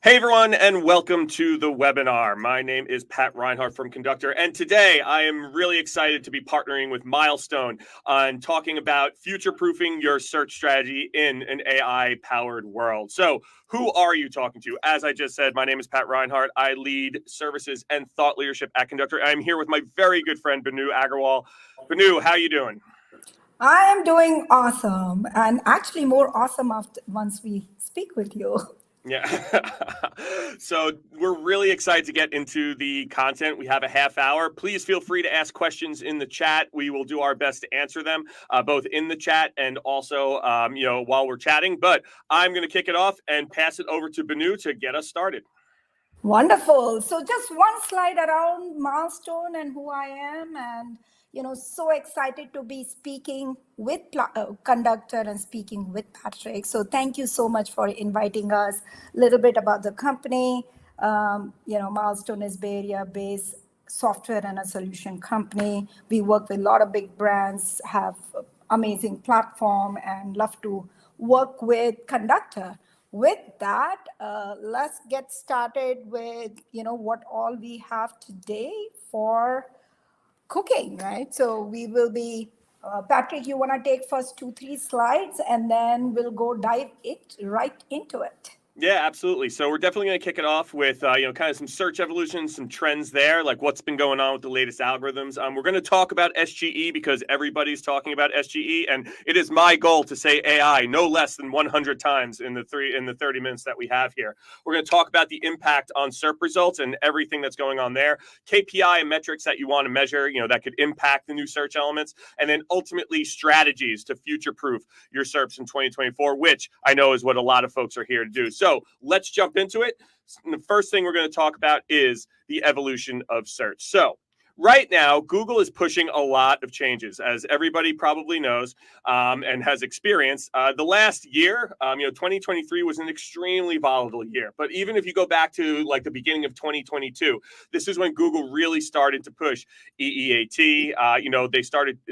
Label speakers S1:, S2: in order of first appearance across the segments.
S1: Hey everyone, and welcome to the webinar. My name is Pat Reinhart from Conductor, and today I am really excited to be partnering with Milestone on talking about future-proofing your search strategy in an AI-powered world. So, who are you talking to? As I just said, my name is Pat Reinhart. I lead services and thought leadership at Conductor. I'm here with my very good friend, Benu Aggarwal. Benu, how are you doing?
S2: I am doing awesome, and actually more awesome once we speak with you.
S1: Yeah. So we're really excited to get into the content. We have a half hour. Please feel free to ask questions in the chat. We will do our best to answer them, both in the chat and also, while we're chatting. But I'm going to kick it off and pass it over to Benu to get us started.
S2: Wonderful. So just one slide around Milestone and who I am, and so excited to be speaking with Conductor and speaking with Patrick. So thank you so much for inviting us. A little bit about the company. Milestone is Bay Area-based software and a solution company. We work with a lot of big brands, have amazing platform, and love to work with Conductor. With that, let's get started with what all we have today for cooking, right? So we will be, Patrick, you want to take first 2-3 slides, and then we'll go dive right into it.
S1: Yeah, absolutely. So we're definitely going to kick it off with, kind of some search evolution, some trends there, like what's been going on with the latest algorithms. We're going to talk about SGE because everybody's talking about SGE, and it is my goal to say AI no less than 100 times in the 30 minutes that we have here. We're going to talk about the impact on SERP results and everything that's going on there, KPI and metrics that you want to measure, that could impact the new search elements, and then ultimately strategies to future-proof your SERPs in 2024, which I know is what a lot of folks are here to do. So let's jump into it. The first thing we're going to talk about is the evolution of search. So right now, Google is pushing a lot of changes, as everybody probably knows and has experienced. The last year, 2023 was an extremely volatile year. But even if you go back to like the beginning of 2022, this is when Google really started to push EEAT.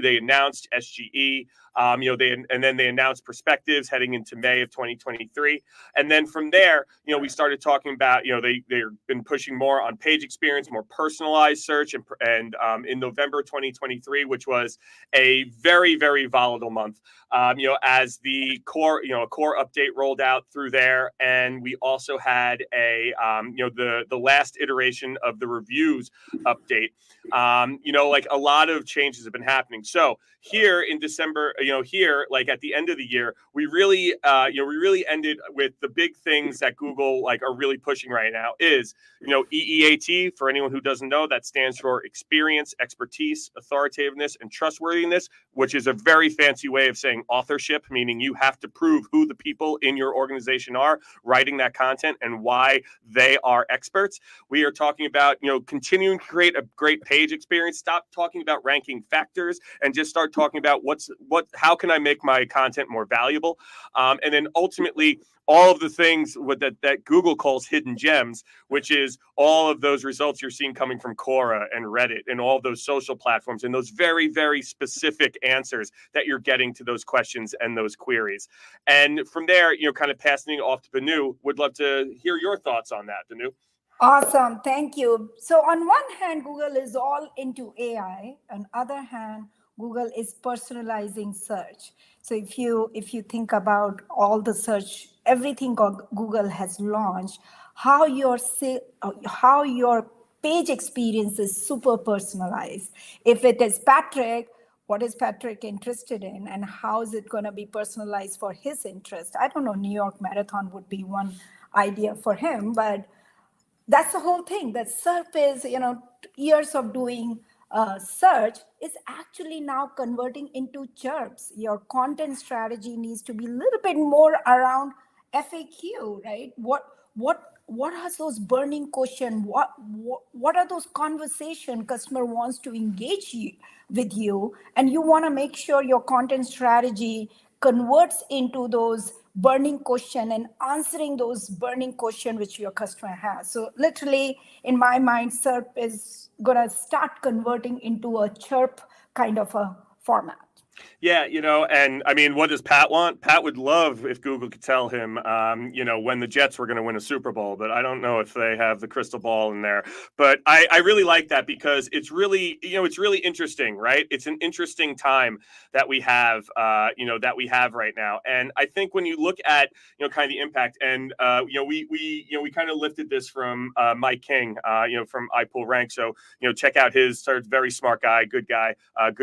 S1: They announced SGE. Then they announced perspectives heading into May of 2023. And then from there, we started talking about, they've been pushing more on page experience, more personalized search. And in November 2023, which was a very, very volatile month, as the core update rolled out through there. And we also had the last iteration of the reviews update. Like a lot of changes have been happening. So here in December, like at the end of the year, we really ended with the big things that Google are really pushing right now is, EEAT. For anyone who doesn't know, that stands for experience, expertise, authoritativeness, and trustworthiness, which is a very fancy way of saying authorship, meaning you have to prove who the people in your organization are writing that content and why they are experts. We are talking about, continuing to create a great page experience. Stop talking about ranking factors and just start talking about how can I make my content more valuable? And then ultimately, all of the things that Google calls hidden gems, which is all of those results you're seeing coming from Quora and Reddit and all of those social platforms and those very, very specific answers that you're getting to those questions and those queries. And from there, kind of passing it off to Benu, would love to hear your thoughts on that, Benu.
S2: Awesome. Thank you. So on one hand, Google is all into AI. On other hand, Google is personalizing search. So if you think about all the search, everything Google has launched, how your page experience is super personalized. If it is Patrick, what is Patrick interested in, and how is it going to be personalized for his interest? I don't know. New York Marathon would be one idea for him, but that's the whole thing. That SERP is, years of doing search is actually now converting into chirps. Your content strategy needs to be a little bit more around FAQ, right? What are those burning questions? What are those conversation customer wants to engage with you? And you want to make sure your content strategy converts into those burning question and answering those burning question which your customer has. So literally, in my mind, SERP is going to start converting into a chirp kind of a format.
S1: Yeah, and I mean, what does Pat want? Pat would love if Google could tell him, when the Jets were going to win a Super Bowl, but I don't know if they have the crystal ball in there. But I really like that because it's really interesting, right? It's an interesting time that we have, right now. And I think when you look at, kind of the impact, and we kind of lifted this from Mike King, from iPull Rank. So check out his very smart guy, good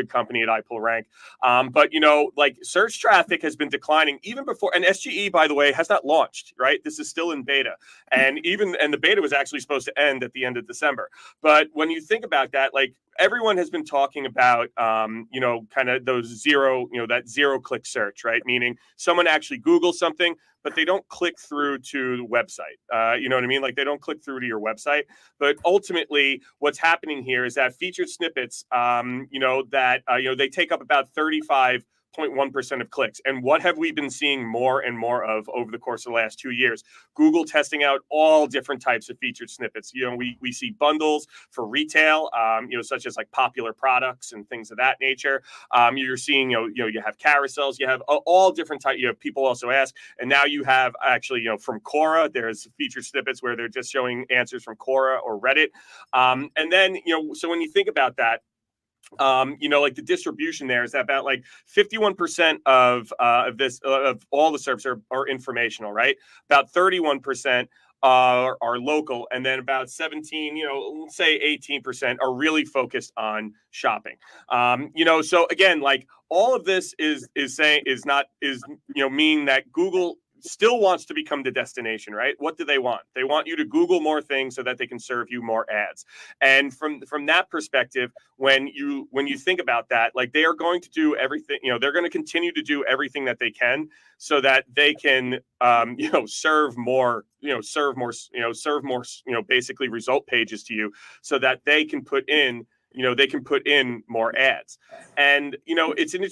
S1: company at iPull Rank. But like search traffic has been declining even before, and SGE, by the way, has not launched, right? This is still in beta, and the beta was actually supposed to end at the end of December. But when you think about that, like everyone has been talking about, kind of those that zero click search, right? Meaning someone actually Googles something, but they don't click through to the website. You know what I mean? Like they don't click through to your website. But ultimately, what's happening here is that featured snippets, they take up about 35.1% of clicks. And what have we been seeing more and more of over the course of the last 2 years? Google testing out all different types of featured snippets. We see bundles for retail, such as like popular products and things of that nature. You're seeing, you have carousels, you have all different types. People also ask, and now you have actually, from Quora, there's featured snippets where they're just showing answers from Quora or Reddit. And then, so when you think about that, like the distribution there is about like 51% of all the SERPs are informational, right? About 31% are local, and then about 17, let's say 18% are really focused on shopping. So again, like all of this mean that Google still wants to become the destination, right? What do they want? They want you to Google more things so that they can serve you more ads. And from that perspective, when you think about that, like they are going to do everything, they're going to continue to do everything that they can so that they can, serve more, basically result pages to you so that they can put in more ads. And it's an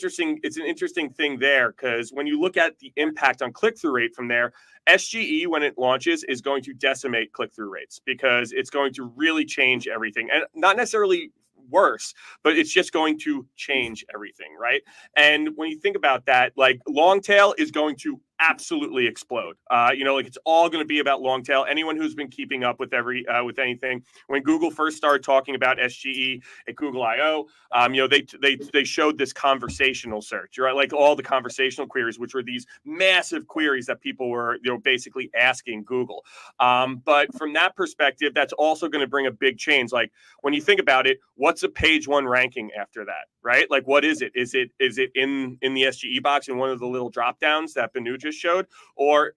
S1: interesting thing there, because when you look at the impact on click-through rate from there, SGE, when it launches, is going to decimate click-through rates because it's going to really change everything, and not necessarily worse, but it's just going to change everything, right? And when you think about that, like long tail is going to absolutely explode. Like it's all going to be about long tail. Anyone who's been keeping up with with anything, when Google first started talking about SGE at Google I/O, they showed this conversational search, right? Like all the conversational queries, which were these massive queries that people were basically asking Google. But from that perspective, that's also going to bring a big change. Like when you think about it, what's a page one ranking after that, right? Like what is it? Is it in the SGE box in one of the little drop downs that Benu just showed, or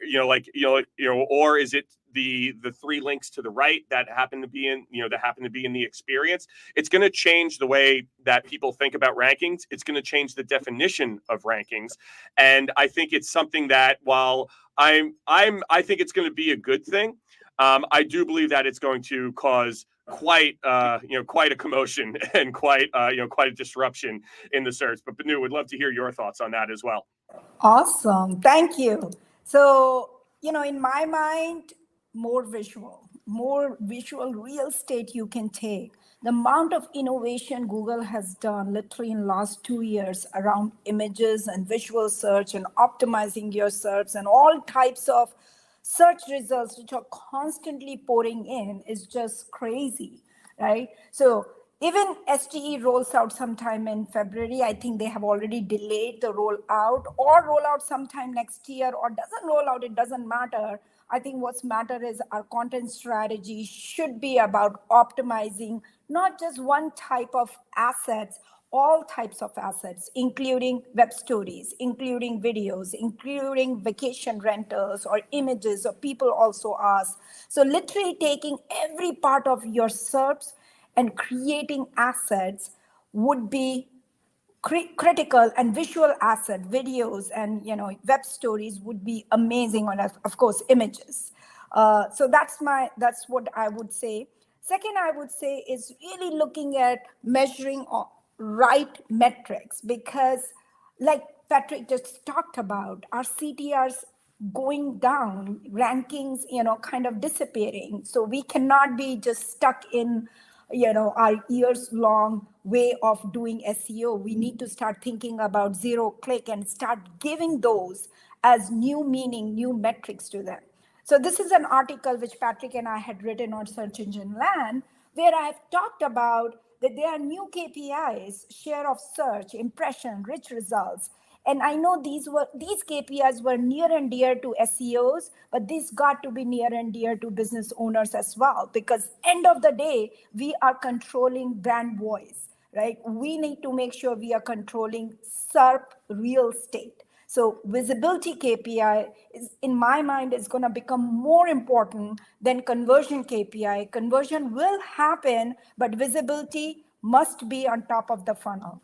S1: or is it the three links to the right that happen to be in the experience? It's going to change the way that people think about rankings. It's going to change the definition of rankings, and I think it's something that, while I think it's going to be a good thing, I do believe that it's going to cause quite a commotion and quite a disruption in the search. But Benu, would love to hear your thoughts on that as well.
S2: Awesome. Thank you. So, in my mind, more visual real estate you can take. The amount of innovation Google has done literally in the last 2 years around images and visual search and optimizing your search and all types of search results which are constantly pouring in is just crazy, right? So even SGE rolls out sometime in February. I think they have already delayed the rollout, or roll out sometime next year, or doesn't roll out, it doesn't matter. I think what's matter is our content strategy should be about optimizing not just one type of assets, all types of assets, including web stories, including videos, including vacation rentals or images, or people also ask. So literally taking every part of your SERPs and creating assets would be critical, and visual asset videos and web stories would be amazing, on of course images. So that's what I would say. Second, I would say is really looking at measuring right metrics, because like Patrick just talked about, our CTRs going down, rankings kind of disappearing. So we cannot be just stuck in our years long way of doing SEO. We need to start thinking about zero click and start giving those as new meaning, new metrics to them. So this is an article which Patrick and I had written on Search Engine Land, where I have talked about that there are new KPIs, share of search, impression, rich results. And I know these KPIs were near and dear to SEOs, but these got to be near and dear to business owners as well, because end of the day, we are controlling brand voice, right? We need to make sure we are controlling SERP real estate. So visibility KPI is, in my mind, is going to become more important than conversion KPI. Conversion will happen, but visibility must be on top of the funnel.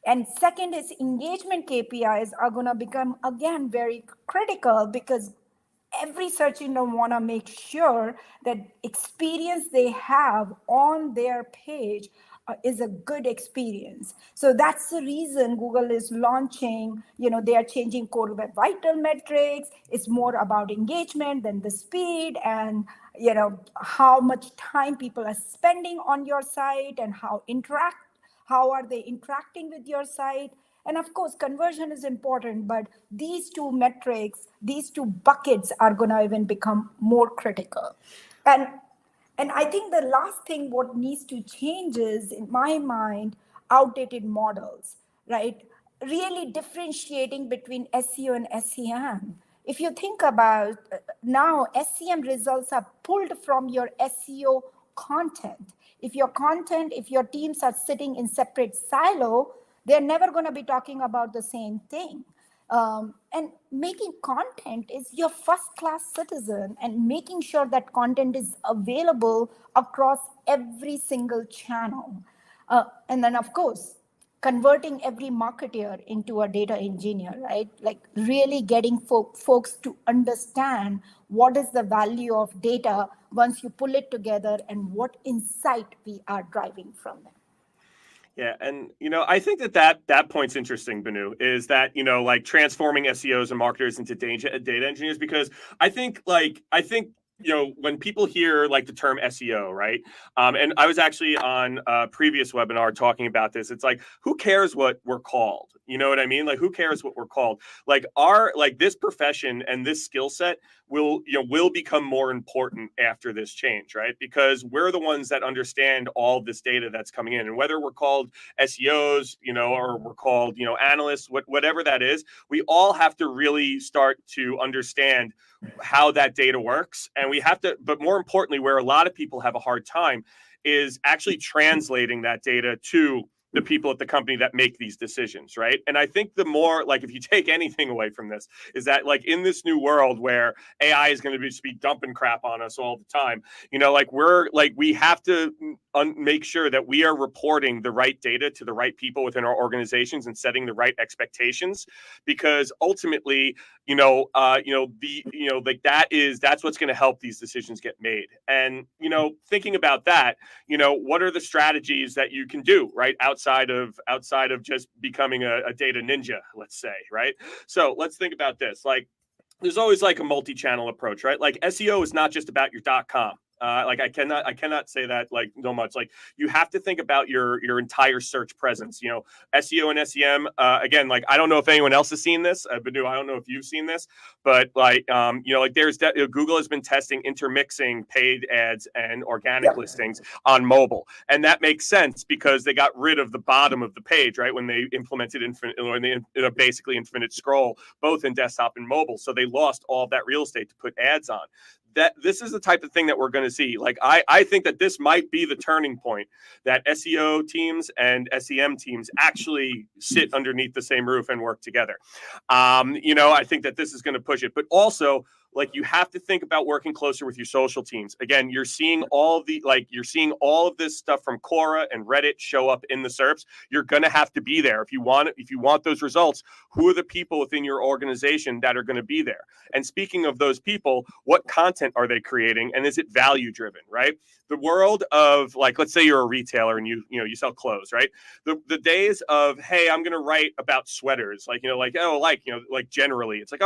S2: And second is engagement KPIs are going to become, again, very critical, because every search engine want to make sure that experience they have on their page is a good experience. So that's the reason Google is launching, they are changing core web vital metrics. It's more about engagement than the speed, and how much time people are spending on your site and how are they interacting with your site. And of course, conversion is important, but these two metrics, these two buckets are going to even become more critical. And I think the last thing what needs to change is, in my mind, outdated models, right? Really differentiating between SEO and SEM. If you think about now, SEM results are pulled from your SEO content. If your teams are sitting in separate silo, they're never going to be talking about the same thing. And making content is your first class citizen, and making sure that content is available across every single channel. And then, of course, converting every marketer into a data engineer, right? Like really getting folks to understand what is the value of data once you pull it together and what insight we are driving from them.
S1: Yeah, and I think that point's interesting, Benu, is that like transforming SEOs and marketers into data engineers, because I think when people hear like the term SEO, right? And I was actually on a previous webinar talking about this. It's like, who cares what we're called? You know what I mean? Like, who cares what we're called? Like this profession and this skill set will become more important after this change, right? Because we're the ones that understand all this data that's coming in, and whether we're called SEOs, or we're called, analysts, whatever that is, we all have to really start to understand how that data works. And we have to, but more importantly, where a lot of people have a hard time is actually translating that data to the people at the company that make these decisions, right? And I think the more, like, if you take anything away from this, is that like in this new world where AI is going to be dumping crap on us all the time, we have to make sure that we are reporting the right data to the right people within our organizations and setting the right expectations, because ultimately, that's what's going to help these decisions get made. And thinking about that, what are the strategies that you can do, right, outside of just becoming a data ninja, let's say, right? So let's think about this. Like, there's always like a multi-channel approach, right? Like SEO is not just about your .com. I cannot say that like no much. Like, you have to think about your entire search presence. SEO and SEM. Again, like, I don't know if anyone else has seen this, but I don't know if you've seen this, but there's Google has been testing intermixing paid ads and organic listings on mobile, and that makes sense because they got rid of the bottom of the page, right, when they implemented basically infinite scroll both in desktop and mobile. So they lost all of that real estate to put ads on. That this is the type of thing that we're going to see. Like, I think that this might be the turning point, that SEO teams and SEM teams actually sit underneath the same roof and work together. I think that this is going to push it, but also, like, you have to think about working closer with your social teams. Again, you're seeing all of this stuff from Quora and Reddit show up in the SERPs. You're going to have to be there if you want those results. Who are the people within your organization that are going to be there? And speaking of those people, what content are they creating, and is it value driven, right? The world of, like, let's say you're a retailer and you sell clothes, right? The days of, hey, I'm going to write about sweaters, generally it's like,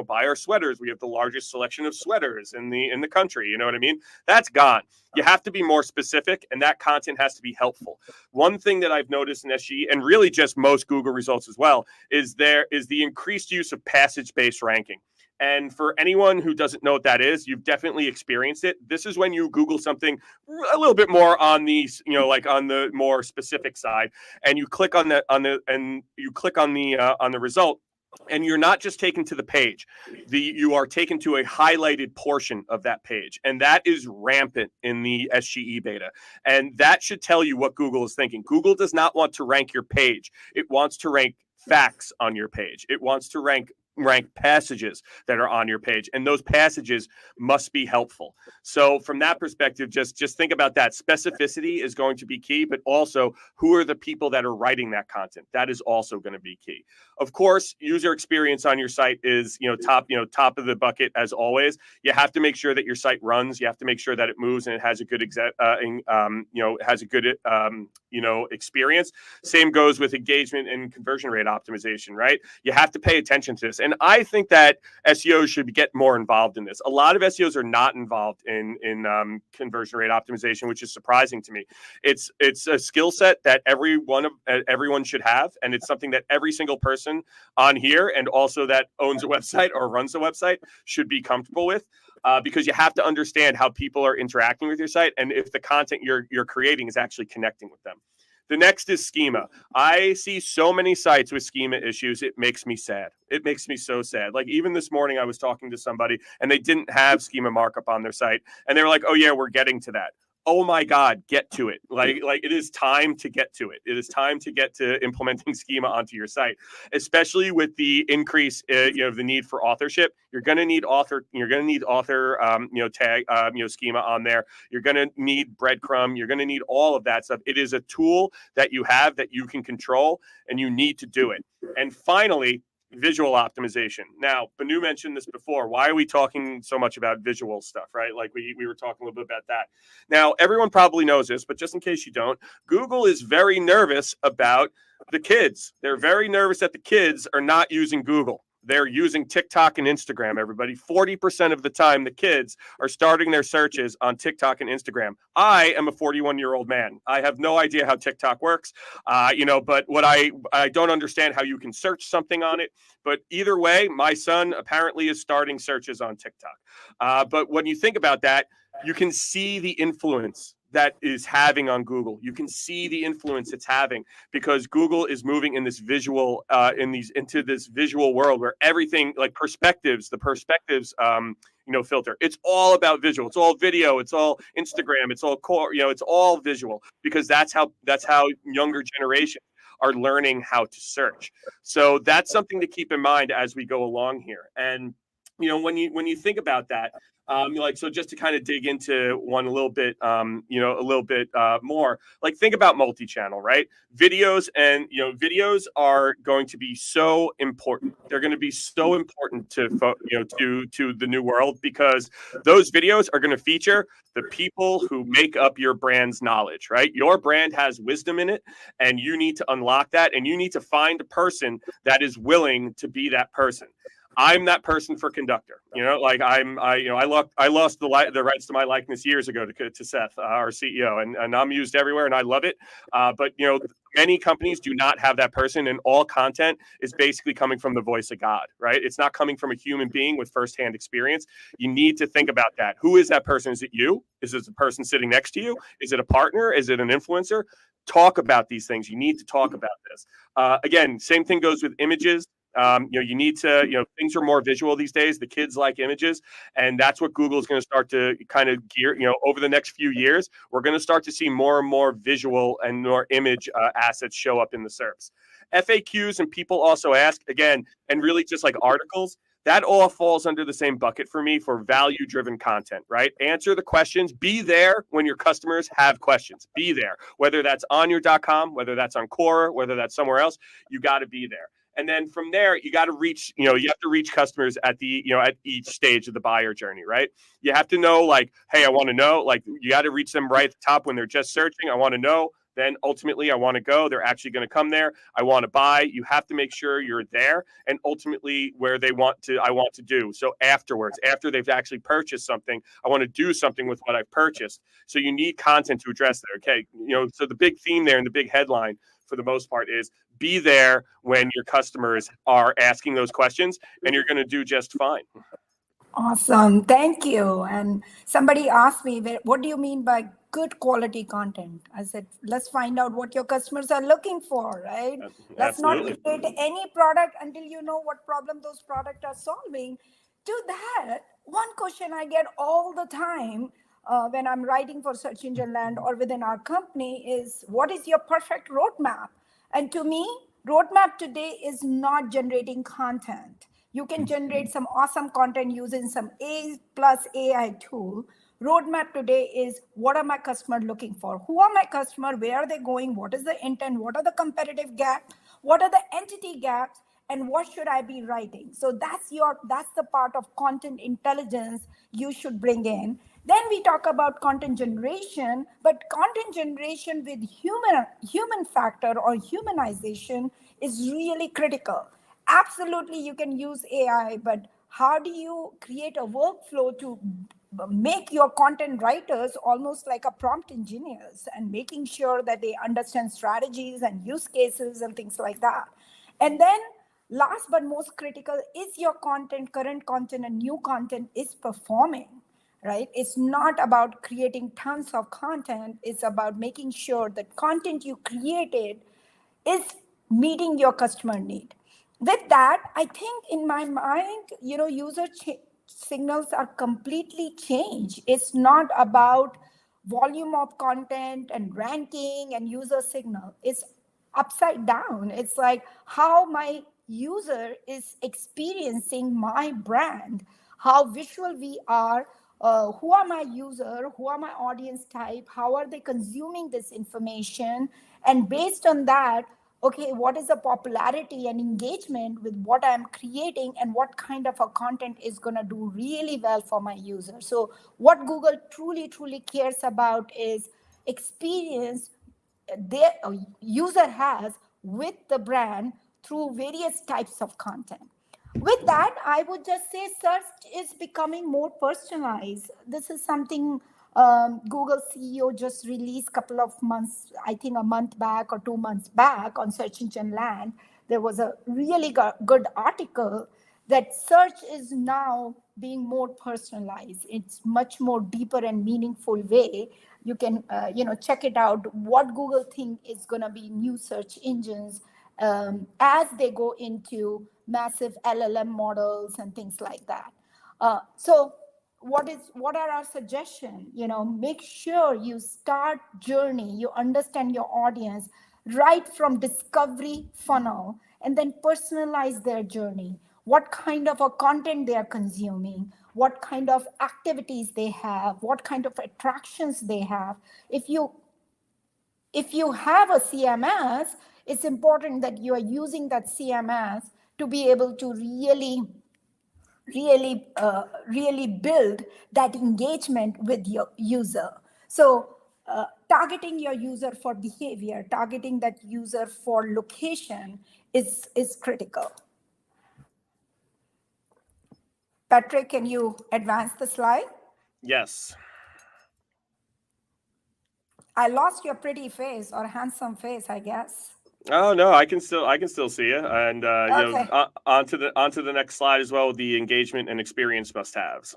S1: buy our sweaters. We have the largest selection of sweaters in the country. You know what I mean? That's gone. You have to be more specific, and that content has to be helpful. One thing that I've noticed in SGE, and really just most Google results as well, is the increased use of passage-based ranking. And for anyone who doesn't know what that is, you've definitely experienced it. This is when you Google something a little bit more on the, like on the more specific side, and you click on the result, and you're not just taken to the page. You are taken to a highlighted portion of that page, and that is rampant in the SGE beta. And that should tell you what Google is thinking. Google does not want to rank your page. It wants to rank facts on your page. It wants to rank passages that are on your page, and those passages must be helpful. So from that perspective, just think about that. Specificity is going to be key, but also who are the people that are writing that content? That is also going to be key. Of course, user experience on your site is top of the bucket as always. You have to make sure that your site runs. You have to make sure that it moves and it has a good experience. Same goes with engagement and conversion rate optimization, right? You have to pay attention to this. And I think that SEOs should get more involved in this. A lot of SEOs are not involved in conversion rate optimization, which is surprising to me. It's a skill set that everyone should have, and it's something that every single person on here and also that owns a website or runs a website should be comfortable with. Because you have to understand how people are interacting with your site and if the content you're creating is actually connecting with them. The next is schema. I see so many sites with schema issues. It makes me sad. It makes me so sad. Like even this morning, I was talking to somebody and they didn't have schema markup on their site. And they were like, oh yeah, we're getting to that. Oh my God, get to it. Like it is time to get to it. It is time to get to implementing schema onto your site, especially with the increase, the need for authorship. You're going to need author tag, schema on there. You're going to need breadcrumb. You're going to need all of that stuff. It is a tool that you have that you can control, and you need to do it. And finally, visual optimization. Now, Benu mentioned this before. Why are we talking so much about visual stuff, right? Like we were talking a little bit about that. Now, everyone probably knows this, but just in case you don't, Google is very nervous about the kids. They're very nervous that the kids are not using Google. They're using TikTok and Instagram, everybody. 40% of the time, the kids are starting their searches on TikTok and Instagram. I am a 41-year-old man. I have no idea how TikTok works, but what I don't understand how you can search something on it. But either way, my son apparently is starting searches on TikTok. But when you think about that, you can see the influence that is having on Google. You can see the influence it's having because Google is moving in this visual, into this visual world where everything like the perspectives, filter. It's all about visual. It's all video. It's all Instagram. It's all core. It's all visual because that's how younger generations are learning how to search. So that's something to keep in mind as we go along here. And when you think about that. So just to kind of dig into one a little bit more, like think about multi-channel, right? Videos are going to be so important. They're going to be so important to the new world because those videos are going to feature the people who make up your brand's knowledge, right? Your brand has wisdom in it, and you need to unlock that, and you need to find a person that is willing to be that person. I'm that person for Conductor. I lost the rights to my likeness years ago to Seth, our CEO, and I'm used everywhere, and I love it. But many companies do not have that person, and all content is basically coming from the voice of God, right? It's not coming from a human being with firsthand experience. You need to think about that. Who is that person? Is it you? Is it the person sitting next to you? Is it a partner? Is it an influencer? Talk about these things. You need to talk about this. Again, same thing goes with images. You need to, things are more visual these days. The kids like images, and that's what Google is going to start to kind of gear, over the next few years. We're going to start to see more and more visual and more image assets show up in the SERPs. FAQs, and people also ask, again, and really just like articles, that all falls under the same bucket for me for value-driven content, right? Answer the questions. Be there when your customers have questions. Be there. Whether that's on your .com, whether that's on Quora, whether that's somewhere else, you got to be there. And then from there, you got to reach, you have to reach customers at at each stage of the buyer journey, right? You have to know, like, hey, I want to know, like, you got to reach them right at the top when they're just searching. I want to know then ultimately I want to go. They're actually going to come there. I want to buy. You have to make sure you're there, and ultimately where I want to do. So afterwards, after they've actually purchased something, I want to do something with what I've purchased. So you need content to address that. Okay, so the big theme there and the big headline for the most part is be there when your customers are asking those questions, and you're going to do just fine.
S2: Awesome. Thank you. And somebody asked me, what do you mean by good quality content? I said, let's find out what your customers are looking for, right? Let's not
S1: Absolutely.
S2: create any product until you know what problem those products are solving. To that, one question I get all the time when I'm writing for Search Engine Land or within our company is, what is your perfect roadmap? And to me, roadmap today is not generating content. You can generate some awesome content using some A plus AI tool. Roadmap today is, what are my customers looking for? Who are my customer? Where are they going? What is the intent? What are the competitive gaps? What are the entity gaps? And what should I be writing? So that's the part of content intelligence you should bring in. Then we talk about content generation, but content generation with human factor or humanization is really critical. Absolutely, you can use AI, but how do you create a workflow to make your content writers almost like a prompt engineers and making sure that they understand strategies and use cases and things like that? And then last but most critical, is your current content and new content is performing, right? It's not about creating tons of content. It's about making sure that content you created is meeting your customer need. With that, I think in my mind, user signals are completely changed. It's not about volume of content and ranking and user signal. It's upside down. It's like how my user is experiencing my brand, how visual we are, who are my user, who are my audience type, how are they consuming this information, and based on that, okay, what is the popularity and engagement with what I'm creating, and what kind of a content is going to do really well for my user. So what Google truly cares about is experience their user has with the brand through various types of content. With that, I would just say search is becoming more personalized. This is something Google CEO just released a couple of months, I think a month back or 2 months back on Search Engine Land. There was a really good article that search is now being more personalized. It's much more deeper and meaningful way. You can check it out, what Google think is going to be new search engines as they go into massive LLM models and things like that. So what are our suggestions? Make sure you start journey, you understand your audience right from discovery funnel, and then personalize their journey. What kind of a content they are consuming, what kind of activities they have, what kind of attractions they have. If you have a CMS, it's important that you are using that CMS to be able to really build that engagement with your user. So targeting your user for behavior, targeting that user for location is critical. Patrick, can you advance the slide?
S1: Yes.
S2: I lost your pretty face or handsome face, I guess.
S1: Oh no, I can still see you, and
S2: Okay.
S1: onto the next slide as well. The engagement and experience must-haves.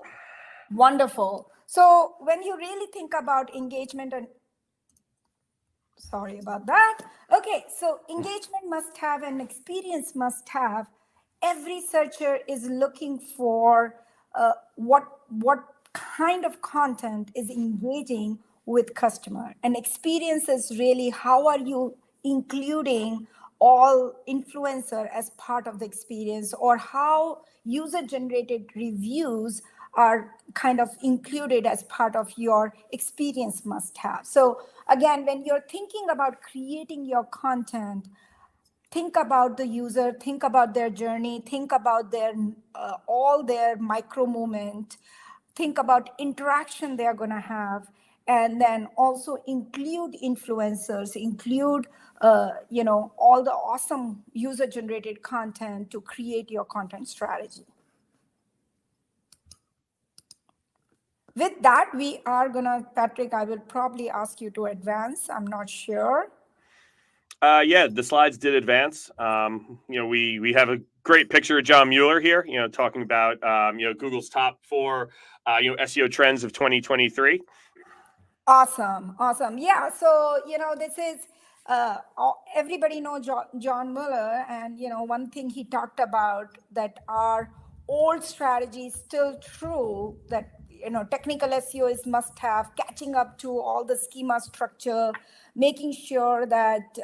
S2: Wonderful. So when you really think about engagement and sorry about that. Okay, so engagement must have and experience must have. Every searcher is looking for what kind of content is engaging with customer. And experience is really how are you including all influencer as part of the experience, or how user generated reviews are kind of included as part of your experience must have. So again, when you're thinking about creating your content, think about the user, think about their journey, think about their all their micro movement, think about interaction they're going to have, and then also include influencers, include all the awesome user-generated content to create your content strategy. With that, we are gonna, Patrick, I will probably ask you to advance. I'm not sure.
S1: Yeah, the slides did advance. We have a great picture of John Mueller here, talking about, Google's top 4, SEO trends of 2023.
S2: Awesome. Yeah. So, this is, everybody knows John Mueller. And, one thing he talked about that our old strategy is still true, that, technical SEO is must have, catching up to all the schema structure, making sure that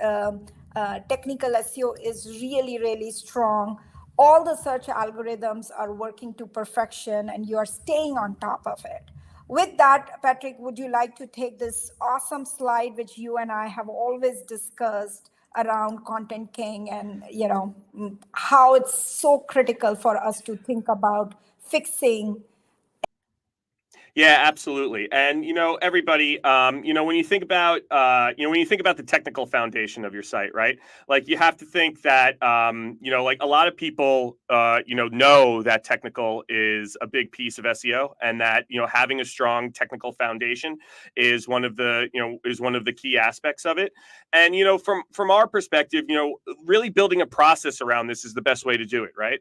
S2: technical SEO is really, really strong. All the search algorithms are working to perfection and you are staying on top of it. With that, Patrick, would you like to take this awesome slide, which you and I have always discussed around Content King and, how it's so critical for us to think about fixing.
S1: Yeah, absolutely. And, everybody, when you think about, the technical foundation of your site, right? Like you have to think that, like a lot of people, know that technical is a big piece of SEO and that, having a strong technical foundation is one of the key aspects of it. And, from our perspective, really building a process around this is the best way to do it, right?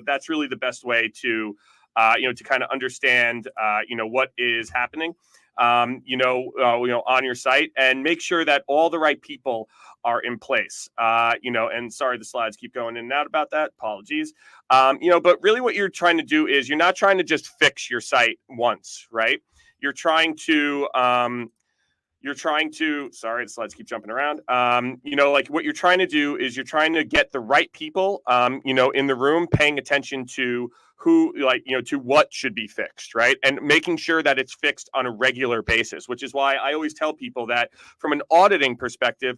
S1: That's really the best way to to kind of understand, what is happening, on your site and make sure that all the right people are in place, and sorry, the slides keep going in and out about that. Apologies. But really what you're trying to do is you're not trying to just fix your site once, right? You're trying to, sorry, the slides keep jumping around. Like what you're trying to do is you're trying to get the right people, in the room paying attention to who, to what should be fixed, right? And making sure that it's fixed on a regular basis, which is why I always tell people that from an auditing perspective,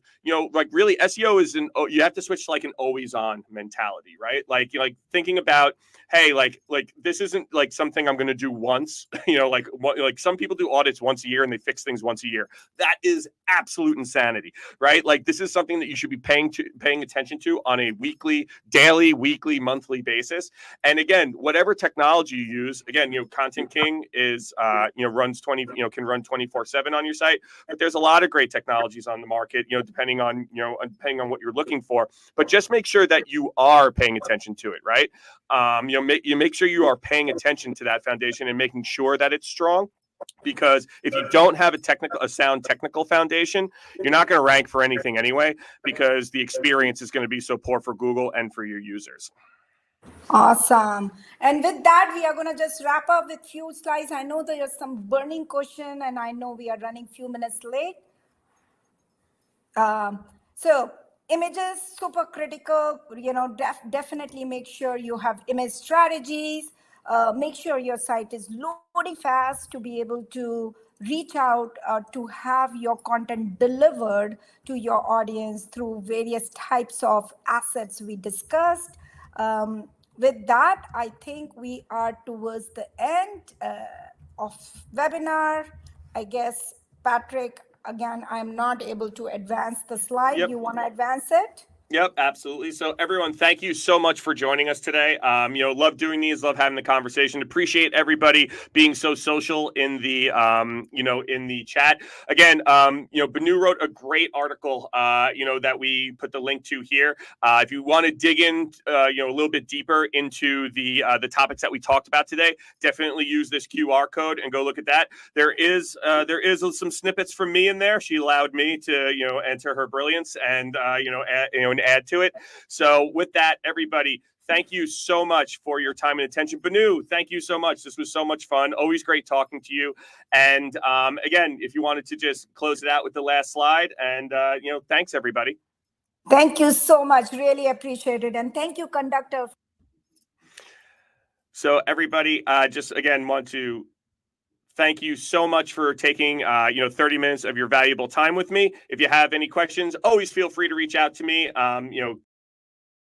S1: really SEO is you have to switch to like an always on mentality, right? Like thinking about, hey, like this isn't like something I'm going to do once, like some people do audits once a year and they fix things once a year. That is absolute insanity, right? Like this is something that you should be paying attention to on a daily, weekly, monthly basis. And again, whatever technology you use, again, Content King is, runs can run 24/7 on your site, but there's a lot of great technologies on the market, depending on what you're looking for, but just make sure that you are paying attention to it, right? Make sure you are paying attention to that foundation and making sure that it's strong. Because if you don't have a sound technical foundation, you're not going to rank for anything anyway, because the experience is going to be so poor for Google and for your users.
S2: Awesome. And with that, we are going to just wrap up with few slides. I know there is some burning question and I know we are running few minutes late. So images, super critical, definitely make sure you have image strategies. Make sure your site is loading fast to be able to reach out to have your content delivered to your audience through various types of assets we discussed. With that, I think we are towards the end of webinar. I guess, Patrick, again, I'm not able to advance the slide.
S1: Yep.
S2: You want to advance it?
S1: Yep, absolutely. So everyone, thank you so much for joining us today. Love doing these, love having the conversation. Appreciate everybody being so social in the, in the chat. Again, Benu wrote a great article, that we put the link to here. If you want to dig in, a little bit deeper into the topics that we talked about today, definitely use this QR code and go look at that. There is some snippets from me in there. She allowed me to, enter her brilliance and, and add to it. So with that, everybody, thank you so much for your time and attention. Benu, thank you so much. This was so much fun. Always great talking to you. And again, if you wanted to just close it out with the last slide, and thanks everybody.
S2: Thank you so much. Really appreciate it. And thank you, conductor.
S1: So everybody, just again want to thank you so much for taking 30 minutes of your valuable time with me. If you have any questions, always feel free to reach out to me.